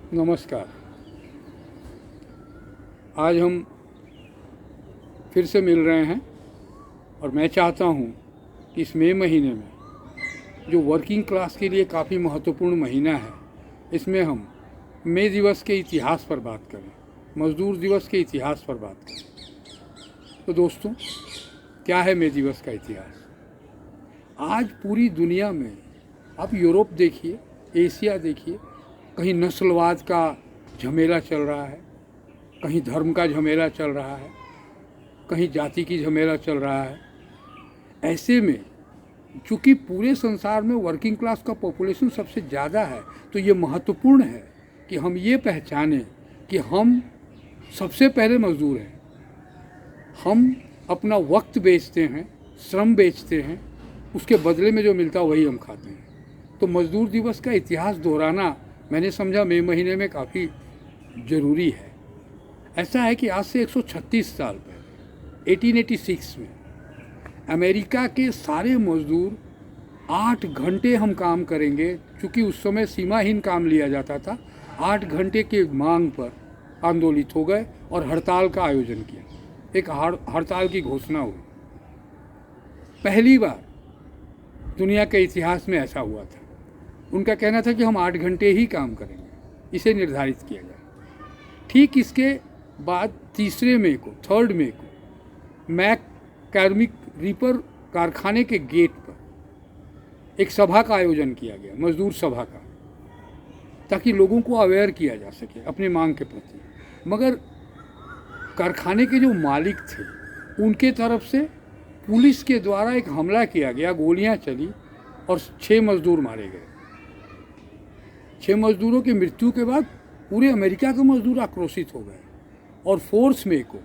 नमस्कार। आज हम फिर से मिल रहे हैं और मैं चाहता हूं कि इस मई महीने में जो वर्किंग क्लास के लिए काफ़ी महत्वपूर्ण महीना है, इसमें हम मई दिवस के इतिहास पर बात करें, मज़दूर दिवस के इतिहास पर बात करें। तो दोस्तों, क्या है मई दिवस का इतिहास? आज पूरी दुनिया में आप यूरोप देखिए, एशिया देखिए, कहीं नस्लवाद का झमेला चल रहा है, कहीं धर्म का झमेला चल रहा है, कहीं जाति की झमेला चल रहा है। ऐसे में चूँकि पूरे संसार में वर्किंग क्लास का पॉपुलेशन सबसे ज़्यादा है, तो ये महत्वपूर्ण है कि हम ये पहचानें कि हम सबसे पहले मजदूर हैं। हम अपना वक्त बेचते हैं, श्रम बेचते हैं, उसके बदले में जो मिलता है वही हम खाते हैं। तो मजदूर दिवस का इतिहास दोहराना मैंने समझा मई महीने में काफ़ी ज़रूरी है। ऐसा है कि आज से 136 साल पहले 1886 में अमेरिका के सारे मजदूर 8 घंटे हम काम करेंगे, चूँकि उस समय सीमाहीन काम लिया जाता था, 8 घंटे की मांग पर आंदोलित हो गए और हड़ताल का आयोजन किया। एक हड़ताल की घोषणा हुई। पहली बार दुनिया के इतिहास में ऐसा हुआ था। उनका कहना था कि हम 8 घंटे ही काम करेंगे, इसे निर्धारित किया गया। ठीक इसके बाद 3 मई को मैक कार्मिक रीपर कारखाने के गेट पर एक सभा का आयोजन किया गया, मजदूर सभा का, ताकि लोगों को अवेयर किया जा सके अपनी मांग के प्रति। मगर कारखाने के जो मालिक थे, उनके तरफ से पुलिस के द्वारा एक हमला किया गया, गोलियां चली और 6 मजदूर मारे गए। 6 मजदूरों की मृत्यु के बाद पूरे अमेरिका के मजदूर आक्रोशित हो गए और 4 मई को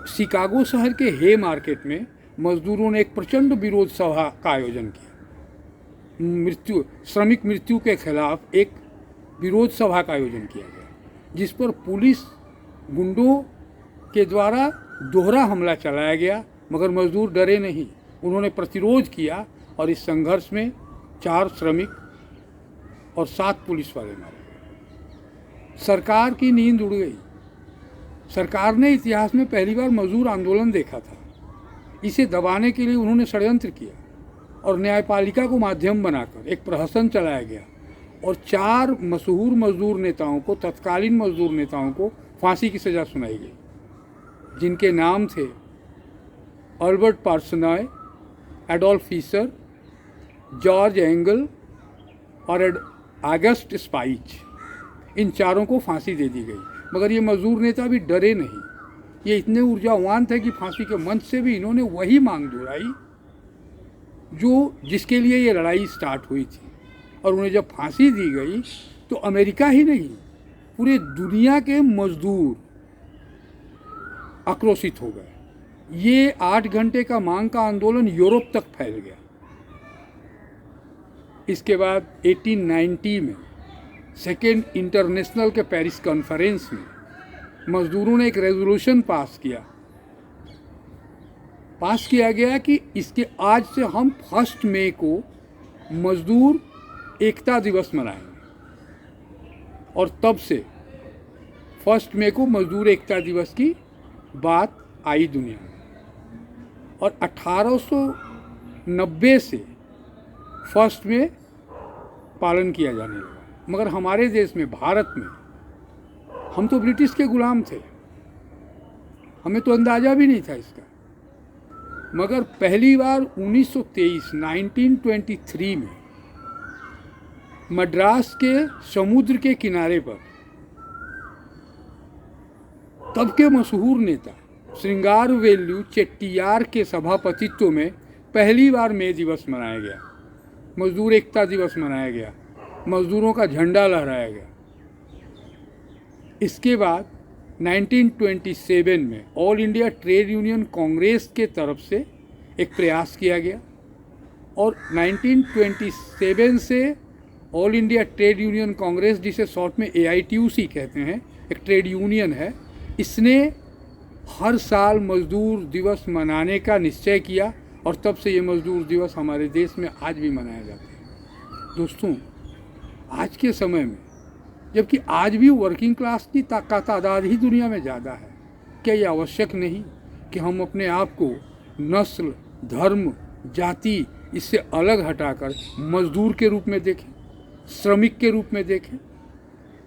शिकागो शहर के हे मार्केट में मजदूरों ने एक प्रचंड विरोध सभा का आयोजन किया। श्रमिक मृत्यु के खिलाफ एक विरोध सभा का आयोजन किया गया, जिस पर पुलिस गुंडों के द्वारा दोहरा हमला चलाया गया। मगर मजदूर डरे नहीं, उन्होंने प्रतिरोध किया और इस संघर्ष में 4 श्रमिक और 7 पुलिस वाले मारे गए। सरकार की नींद उड़ गई। सरकार ने इतिहास में पहली बार मजदूर आंदोलन देखा था। इसे दबाने के लिए उन्होंने षड्यंत्र किया और न्यायपालिका को माध्यम बनाकर एक प्रहसन चलाया गया और 4 मशहूर मजदूर नेताओं को, तत्कालीन मजदूर नेताओं को फांसी की सज़ा सुनाई गई, जिनके नाम थे Albert Parsons, Adolph Fischer, George Engel और ऑगस्ट स्पाइच। इन 4 को फांसी दे दी गई। मगर ये मजदूर नेता भी डरे नहीं। ये इतने ऊर्जावान थे कि फांसी के मंच से भी इन्होंने वही मांग दोहराई जिसके लिए ये लड़ाई स्टार्ट हुई थी। और उन्हें जब फांसी दी गई तो अमेरिका ही नहीं, पूरे दुनिया के मजदूर आक्रोशित हो गए। ये 8 घंटे का मांग का आंदोलन यूरोप तक फैल गया। इसके बाद 1890 में सेकेंड इंटरनेशनल के पेरिस कॉन्फ्रेंस में मजदूरों ने एक रेजोल्यूशन पास किया गया कि इसके आज से हम 1 मई को मजदूर एकता दिवस मनाएंगे। और तब से 1 मई को मजदूर एकता दिवस की बात आई दुनिया में। और 1890 से 1 मई पालन किया जाने लगा। मगर हमारे देश में, भारत में, हम तो ब्रिटिश के गुलाम थे, हमें तो अंदाज़ा भी नहीं था इसका। मगर पहली बार 1923 में मद्रास के समुद्र के किनारे पर तब के मशहूर नेता श्रृंगारवेलु चेट्टियार के सभापतित्व में पहली बार मई दिवस मनाया गया, मजदूर एकता दिवस मनाया गया, मजदूरों का झंडा लहराया गया। इसके बाद 1927 में all India trade union Congress के तरफ से एक प्रयास किया गया और 1927 से all India trade union Congress, जिसे शॉर्ट में AITUC कहते हैं, एक ट्रेड यूनियन है, इसने हर साल मजदूर दिवस मनाने का निश्चय किया और तब से ये मजदूर दिवस हमारे देश में आज भी मनाया जाता है। दोस्तों, आज के समय में जबकि आज भी वर्किंग क्लास की का तादाद ही दुनिया में ज़्यादा है। क्या ये आवश्यक नहीं कि हम अपने आप को नस्ल, धर्म, जाति इससे अलग हटाकर मजदूर के रूप में देखें, श्रमिक के रूप में देखें,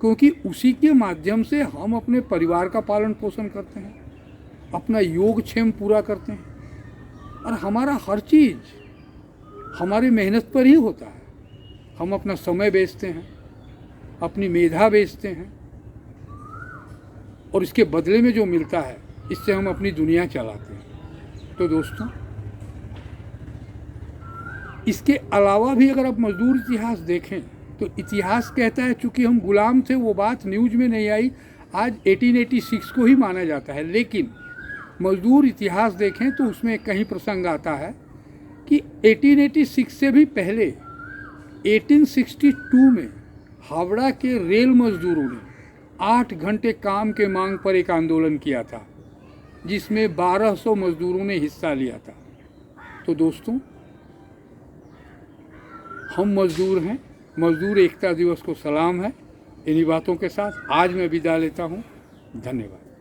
क्योंकि उसी के माध्यम से हम अपने परिवार का पालन पोषण करते हैं, अपना योगक्षेम पूरा करते हैं और हमारा हर चीज़ हमारी मेहनत पर ही होता है। हम अपना समय बेचते हैं, अपनी मेधा बेचते हैं और इसके बदले में जो मिलता है इससे हम अपनी दुनिया चलाते हैं। तो दोस्तों, इसके अलावा भी अगर आप मजदूर इतिहास देखें तो इतिहास कहता है चूँकि हम गुलाम थे, वो बात न्यूज़ में नहीं आई, आज 1886 को ही माना जाता है। लेकिन मजदूर इतिहास देखें तो उसमें कहीं प्रसंग आता है कि 1886 से भी पहले 1862 में हावड़ा के रेल मजदूरों ने 8 घंटे काम के मांग पर एक आंदोलन किया था, जिसमें 1200 मजदूरों ने हिस्सा लिया था। तो दोस्तों, हम मजदूर हैं। मजदूर एकता दिवस को सलाम है। इन्हीं बातों के साथ आज मैं विदा लेता हूँ। धन्यवाद।